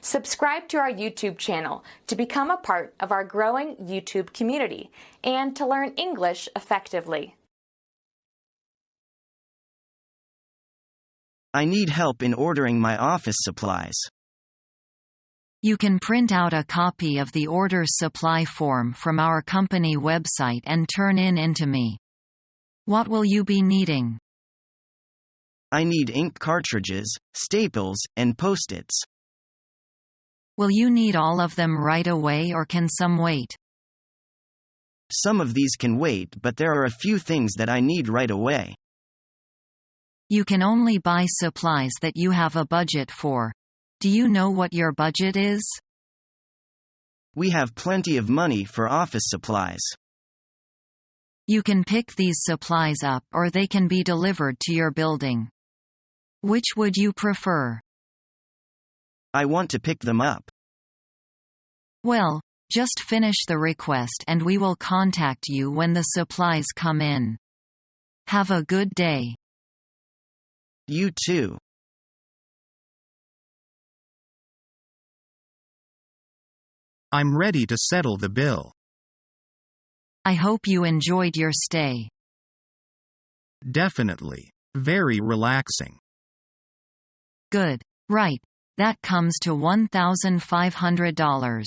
Subscribe to our YouTube channel to become a part of our growing YouTube community and to learn English effectively. I need help in ordering my office supplies. You can print out a copy of the order supply form from our company website and turn into me. What will you be needing? I need ink cartridges, staples, and Post-its. Will you need all of them right away or can some wait? Some of these can wait, but there are a few things that I need right away. You can only buy supplies that you have a budget for. Do you know what your budget is? We have plenty of money for office supplies. You can pick these supplies up or they can be delivered to your building. Which would you prefer? I want to pick them up. Well, just finish the request and we will contact you when the supplies come in. Have a good day. You too. I'm ready to settle the bill. I hope you enjoyed your stay. Definitely. Very relaxing. Good. Right. That comes to $1,500.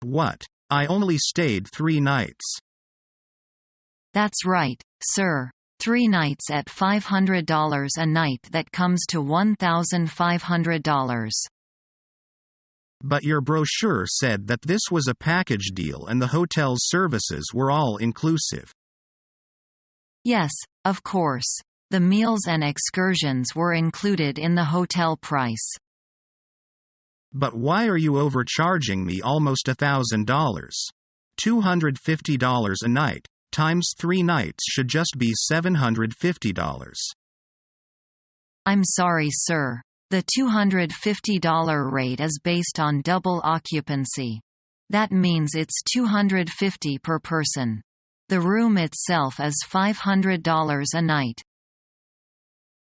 What? I only stayed 3 nights. That's right, sir. 3 nights at $500 a night, that comes to $1,500. But your brochure said that this was a package deal and the hotel's services were all inclusive. Yes, of course. The meals and excursions were included in the hotel price. But why are you overcharging me almost $1,000? $250 a night, times 3 nights should just be $750. I'm sorry, sir. The $250 rate is based on double occupancy. That means it's $250 per person. The room itself is $500 a night.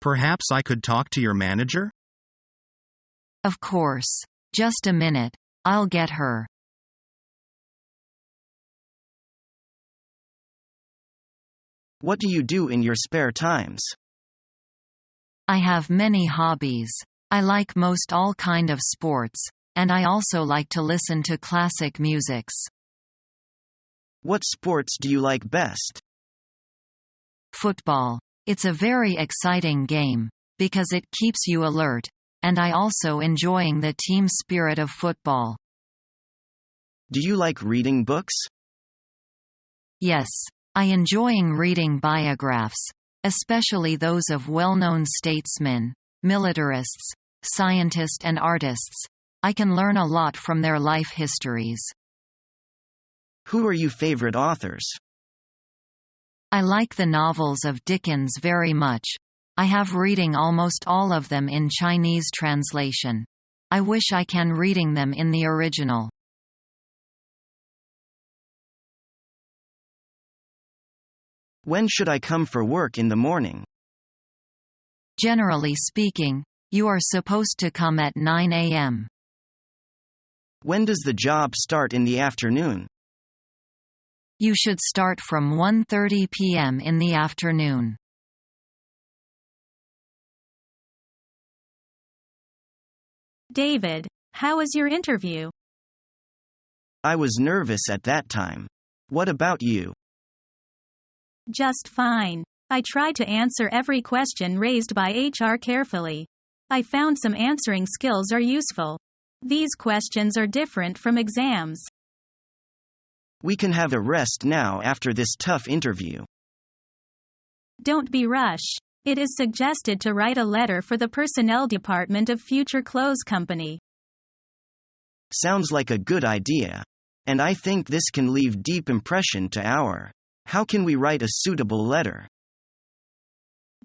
Perhaps I could talk to your manager? Of course. Just a minute. I'll get her. What do you do in your spare times? I have many hobbies. I like most all kind of sports, and I also like to listen to classic musics. What sports do you like best? Football. It's a very exciting game, because it keeps you alert, and I also enjoying the team spirit of football. Do you like reading books? Yes, I enjoying reading biographs, especially those of well-known statesmen, militarists, scientists and artists. I can learn a lot from their life histories. Who are your favorite authors? I like the novels of Dickens very much. I have reading almost all of them in Chinese translation. I wish I can reading them in the original. When should I come for work in the morning? Generally speaking, you are supposed to come at 9 a.m. When does the job start in the afternoon? You should start from 1:30 p.m. in the afternoon. David, how was your interview? I was nervous at that time. What about you? Just fine. I tried to answer every question raised by HR carefully. I found some answering skills are useful. These questions are different from exams. We can have a rest now after this tough interview. Don't be rush. It is suggested to write a letter for the personnel department of Future Clothes Company. Sounds like a good idea. And I think this can leave deep impression to our. How can we write a suitable letter?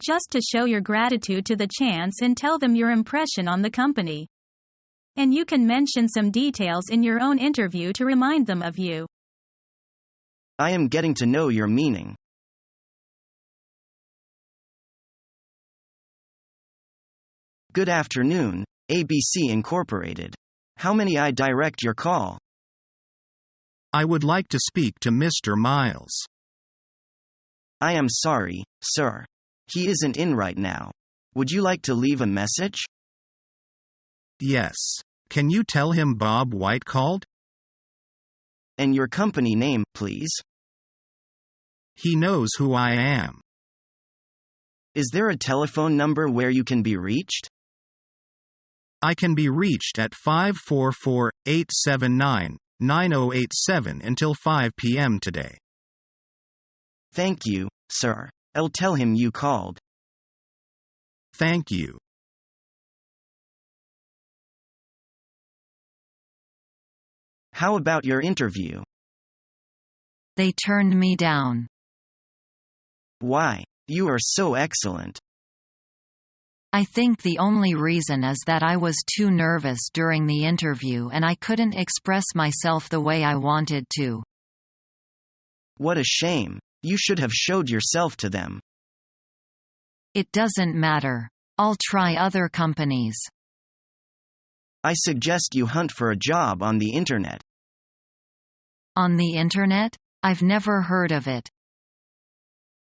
Just to show your gratitude to the chance and tell them your impression on the company. And you can mention some details in your own interview to remind them of you. I am getting to know your meaning. Good afternoon, ABC Incorporated. How may I direct your call? I would like to speak to Mr. Miles. I am sorry, sir. He isn't in right now. Would you like to leave a message? Yes. Can you tell him Bob White called? And your company name, please? He knows who I am. Is there a telephone number where you can be reached? I can be reached at 544-879-9087 until 5 p.m. today. Thank you, sir. I'll tell him you called. Thank you. How about your interview? They turned me down. Why? You are so excellent. I think the only reason is that I was too nervous during the interview and I couldn't express myself the way I wanted to. What a shame. You should have showed yourself to them. It doesn't matter. I'll try other companies. I suggest you hunt for a job on the internet. On the internet? I've never heard of it.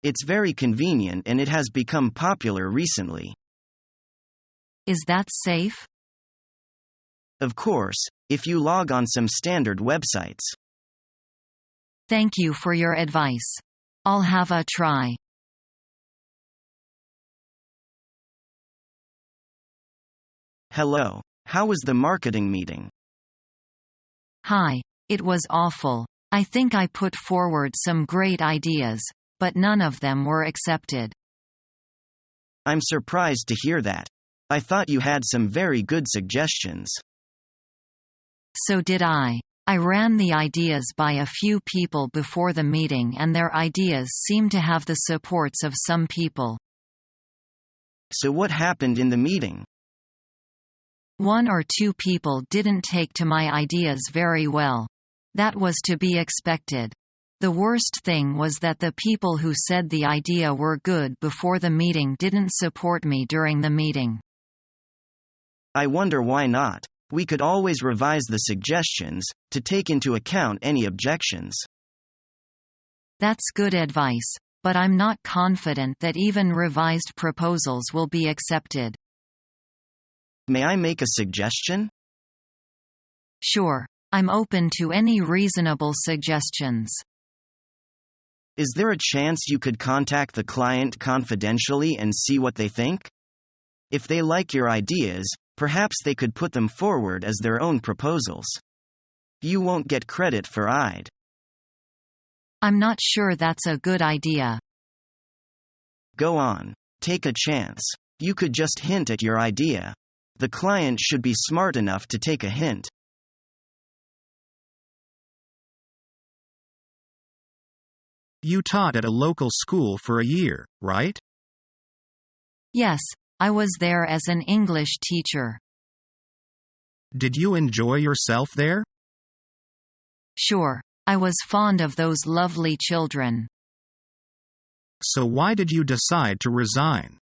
It's very convenient and it has become popular recently. Is that safe? Of course, if you log on some standard websites. Thank you for your advice. I'll have a try. Hello. How was the marketing meeting? Hi. It was awful. I think I put forward some great ideas, but none of them were accepted. I'm surprised to hear that. I thought you had some very good suggestions. So did I. I ran the ideas by a few people before the meeting and their ideas seemed to have the supports of some people. So what happened in the meeting? One or two people didn't take to my ideas very well. That was to be expected. The worst thing was that the people who said the idea were good before the meeting didn't support me during the meeting. I wonder why not. We could always revise the suggestions, to take into account any objections. That's good advice, but I'm not confident that even revised proposals will be accepted. May I make a suggestion? Sure, I'm open to any reasonable suggestions. Is there a chance you could contact the client confidentially and see what they think? If they like your ideas, perhaps they could put them forward as their own proposals. You won't get credit for it. I'm not sure that's a good idea. Go on. Take a chance. You could just hint at your idea. The client should be smart enough to take a hint. You taught at a local school for a year, right? Yes, I was there as an English teacher. Did you enjoy yourself there? Sure, I was fond of those lovely children. So why did you decide to resign?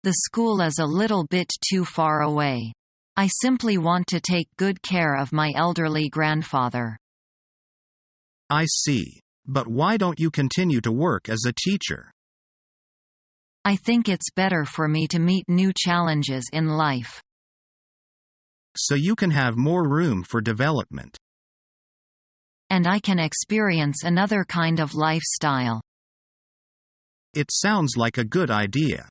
The school is a little bit too far away. I simply want to take good care of my elderly grandfather. I see. But why don't you continue to work as a teacher? I think it's better for me to meet new challenges in life. So you can have more room for development. And I can experience another kind of lifestyle. It sounds like a good idea.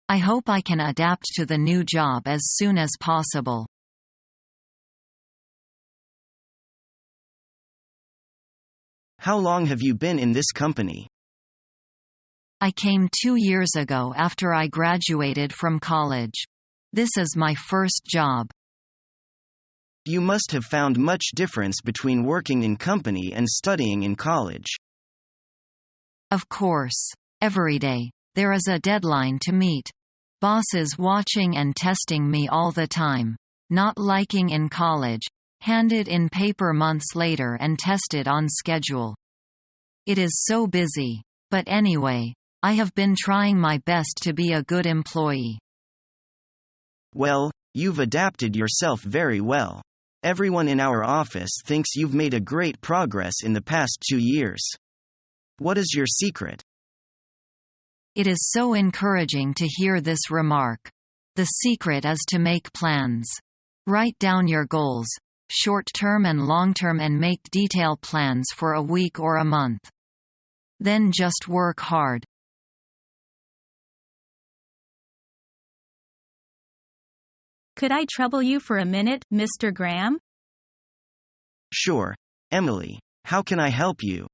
I hope I can adapt to the new job as soon as possible. How long have you been in this company? I came 2 years ago after I graduated from college. This is my first job. You must have found much difference between working in company and studying in college. Of course. Every day, there is a deadline to meet. Bosses watching and testing me all the time. Not liking in college. Handed in paper months later and tested on schedule. It is so busy. But anyway, I have been trying my best to be a good employee. Well, you've adapted yourself very well. Everyone in our office thinks you've made a great progress in the past 2 years. What is your secret? It is so encouraging to hear this remark. The secret is to make plans. Write down your goals, short-term and long-term, and make detailed plans for a week or a month. Then just work hard. Could I trouble you for a minute, Mr. Graham? Sure. Emily, how can I help you?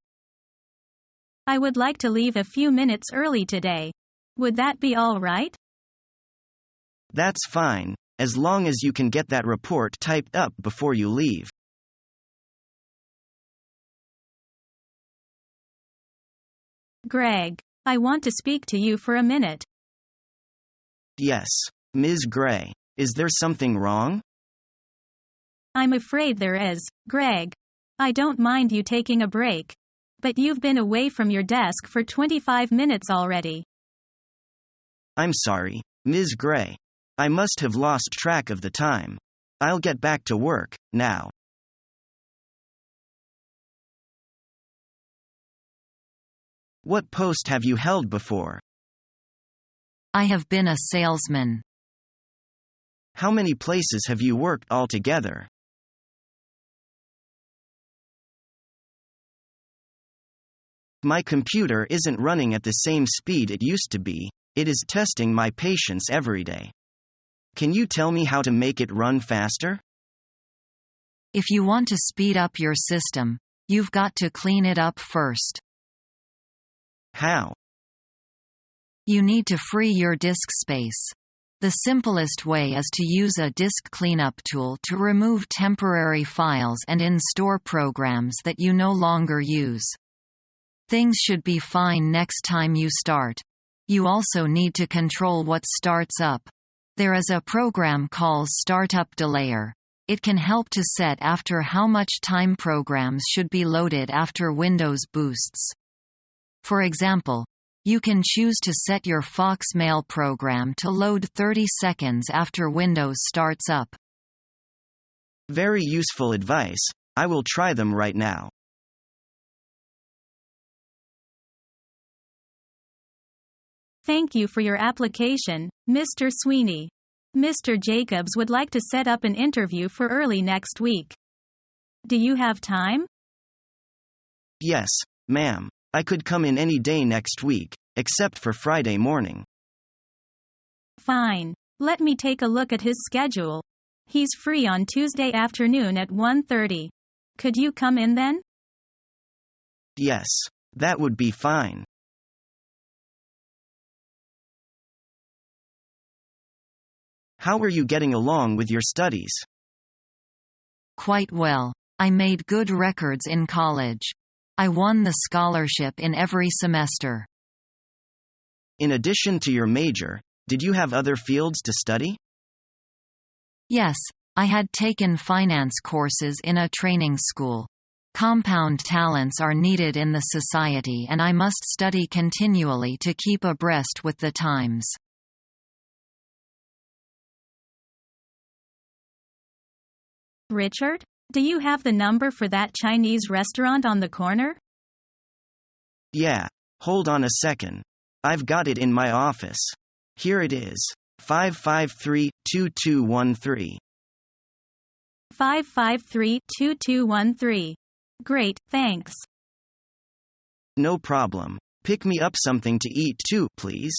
I would like to leave a few minutes early today. Would that be all right? That's fine, as long as you can get that report typed up before you leave. Greg, I want to speak to you for a minute. Yes, Ms. Gray. Is there something wrong? I'm afraid there is, Greg. I don't mind you taking a break. But you've been away from your desk for 25 minutes already. I'm sorry, Ms. Gray. I must have lost track of the time. I'll get back to work, now. What post have you held before? I have been a salesman. How many places have you worked altogether? My computer isn't running at the same speed it used to be. It is testing my patience every day. Can you tell me how to make it run faster? If you want to speed up your system, you've got to clean it up first. How? You need to free your disk space. The simplest way is to use a disk cleanup tool to remove temporary files and install programs that you no longer use. Things should be fine next time you start. You also need to control what starts up. There is a program called Startup Delayer. It can help to set after how much time programs should be loaded after Windows boosts. For example, you can choose to set your Foxmail program to load 30 seconds after Windows starts up. Very useful advice. I will try them right now. Thank you for your application, Mr. Sweeney. Mr. Jacobs would like to set up an interview for early next week. Do you have time? Yes, ma'am. I could come in any day next week, except for Friday morning. Fine. Let me take a look at his schedule. He's free on Tuesday afternoon at 1:30. Could you come in then? Yes, that would be fine. How are you getting along with your studies? Quite well. I made good records in college. I won the scholarship in every semester. In addition to your major, did you have other fields to study? Yes, I had taken finance courses in a training school. Compound talents are needed in the society, and I must study continually to keep abreast with the times. Richard, do you have the number for that Chinese restaurant on the corner? Yeah, hold on a second. I've got it in my office. Here it is. 553-2213. 553-2213. Great, thanks. No problem. Pick me up something to eat too, please.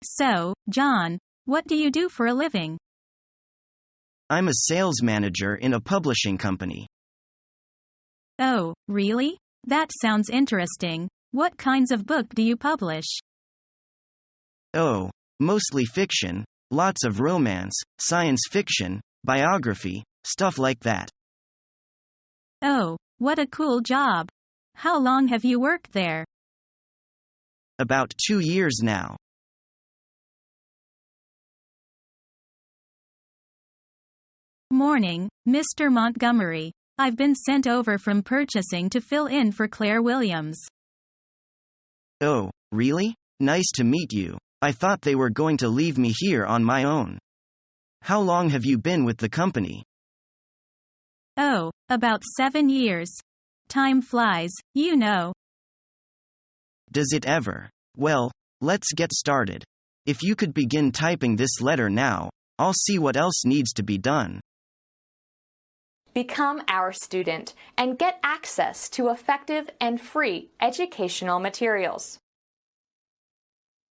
So, John, what do you do for a living? I'm a sales manager in a publishing company. Oh, really? That sounds interesting. What kinds of book do you publish? Oh, mostly fiction, lots of romance, science fiction, biography, stuff like that. Oh, what a cool job. How long have you worked there? About 2 years now. Morning, Mr. Montgomery. I've been sent over from purchasing to fill in for Claire Williams. Oh, Really? Nice to meet you. I thought they were going to leave me here on my own. How long have you been with the company? Oh, about 7 years. Time flies, you know. Does it ever? Well, let's get started. If you could begin typing this letter now, I'll see what else needs to be done. Become our student and get access to effective and free educational materials.